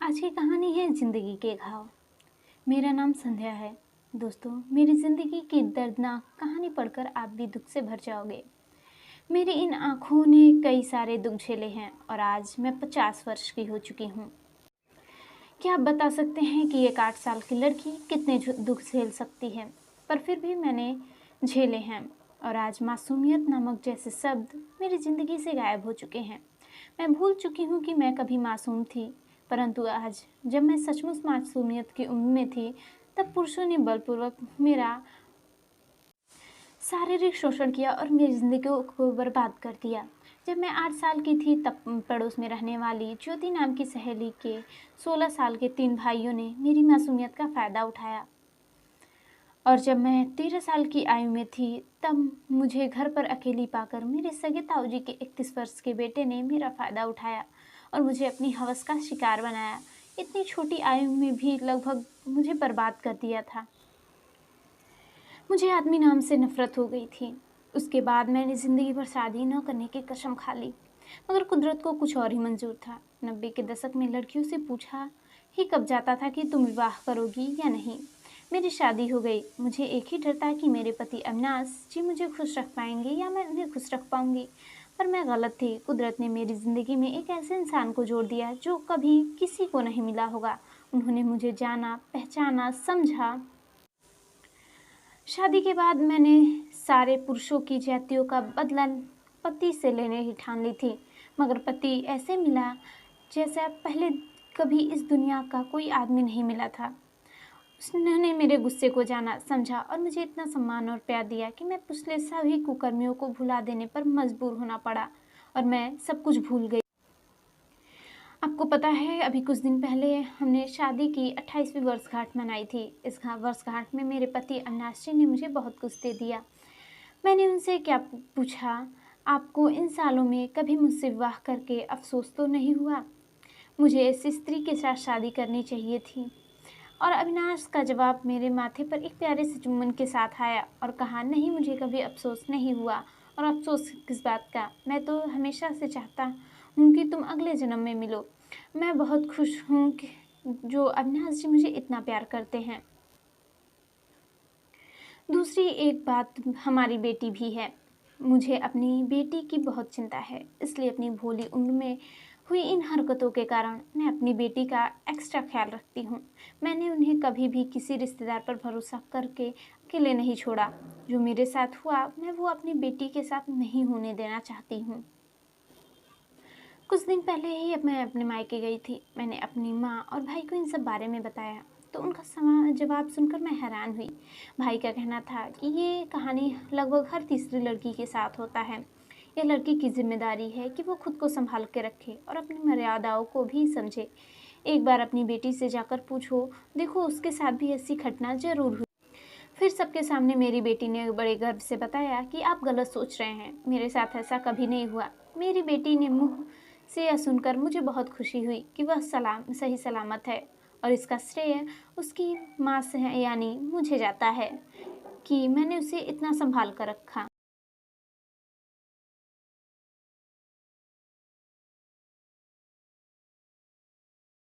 आज की कहानी है ज़िंदगी के घाव। मेरा नाम संध्या है। दोस्तों, मेरी ज़िंदगी की दर्दनाक कहानी पढ़कर आप भी दुख से भर जाओगे। मेरी इन आँखों ने कई सारे दुख झेले हैं और आज मैं 50 वर्ष की हो चुकी हूँ। क्या आप बता सकते हैं कि एक 8 साल की लड़की कितने दुख झेल सकती है? पर फिर भी मैंने झेले हैं और आज मासूमियत नामक जैसे शब्द मेरी ज़िंदगी से गायब हो चुके हैं। मैं भूल चुकी हूँ कि मैं कभी मासूम थी, परंतु आज जब मैं सचमुच मासूमियत की उम्र में थी, तब पुरुषों ने बलपूर्वक मेरा शारीरिक शोषण किया और मेरी ज़िंदगी को बर्बाद कर दिया। जब मैं 8 साल की थी तब पड़ोस में रहने वाली ज्योति नाम की सहेली के 16 साल के 3 भाइयों ने मेरी मासूमियत का फ़ायदा उठाया और जब मैं 13 साल की आयु में थी तब मुझे घर पर अकेली पाकर मेरे सगे ताऊजी के 31 वर्ष के बेटे ने मेरा फ़ायदा उठाया और मुझे अपनी हवस का शिकार बनाया। इतनी छोटी आयु में भी लगभग मुझे बर्बाद कर दिया था। मुझे आदमी नाम से नफरत हो गई थी। उसके बाद मैंने ज़िंदगी भर शादी न करने की कसम खा ली, मगर कुदरत को कुछ और ही मंजूर था। 90 के दशक में लड़कियों से पूछा ही कब जाता था कि तुम विवाह करोगी या नहीं। मेरी शादी हो गई। मुझे एक ही डर था कि मेरे पति अविनाश जी मुझे खुश रख पाएंगे या मैं उन्हें खुश रख पाऊंगी, पर मैं गलत थी। कुदरत ने मेरी ज़िंदगी में एक ऐसे इंसान को जोड़ दिया जो कभी किसी को नहीं मिला होगा। उन्होंने मुझे जाना, पहचाना, समझा। शादी के बाद मैंने सारे पुरुषों की जातियों का बदला पति से लेने ही ठान ली थी, मगर पति ऐसे मिला जैसा पहले कभी इस दुनिया का कोई आदमी नहीं मिला था। उसने मेरे गुस्से को जाना, समझा और मुझे इतना सम्मान और प्यार दिया कि मैं पिछले सभी कुकर्मियों को भुला देने पर मजबूर होना पड़ा और मैं सब कुछ भूल गई। आपको पता है, अभी कुछ दिन पहले हमने शादी की 28वीं वर्षगांठ मनाई थी। इस वर्षगांठ में मेरे पति अविनाश जी ने मुझे बहुत कुछ दे दिया। मैंने उनसे क्या पूछा, आपको इन सालों में कभी मुझसे विवाह करके अफसोस तो नहीं हुआ? मुझे ऐसी स्त्री के साथ शादी करनी चाहिए थी। और अविनाश का जवाब मेरे माथे पर एक प्यारे से चुम्बन के साथ आया और कहा, नहीं, मुझे कभी अफसोस नहीं हुआ। और अफसोस किस बात का? मैं तो हमेशा से चाहता हूँ कि तुम अगले जन्म में मिलो। मैं बहुत खुश हूँ कि जो अविनाश जी मुझे इतना प्यार करते हैं। दूसरी एक बात, हमारी बेटी भी है। मुझे अपनी बेटी की बहुत चिंता है, इसलिए अपनी भोली उम्र में हुई इन हरकतों के कारण मैं अपनी बेटी का एक्स्ट्रा ख्याल रखती हूँ। मैंने उन्हें कभी भी किसी रिश्तेदार पर भरोसा करके अकेले नहीं छोड़ा। जो मेरे साथ हुआ, मैं वो अपनी बेटी के साथ नहीं होने देना चाहती हूँ। कुछ दिन पहले ही मैं अपने मायके गई थी। मैंने अपनी माँ और भाई को इन सब बारे में बताया तो उनका जवाब सुनकर मैं हैरान हुई। भाई का कहना था कि ये कहानी लगभग हर तीसरी लड़की के साथ होता है। यह लड़की की जिम्मेदारी है कि वो खुद को संभाल के रखे और अपनी मर्यादाओं को भी समझे। एक बार अपनी बेटी से जाकर पूछो, देखो उसके साथ भी ऐसी घटना जरूर हुई। फिर सबके सामने मेरी बेटी ने बड़े गर्व से बताया कि आप गलत सोच रहे हैं, मेरे साथ ऐसा कभी नहीं हुआ। मेरी बेटी ने मुँह से यह सुनकर मुझे बहुत खुशी हुई कि वह सही सलामत है और इसका श्रेय उसकी माँ से यानी मुझे जाता है कि मैंने उसे इतना संभाल कर रखा।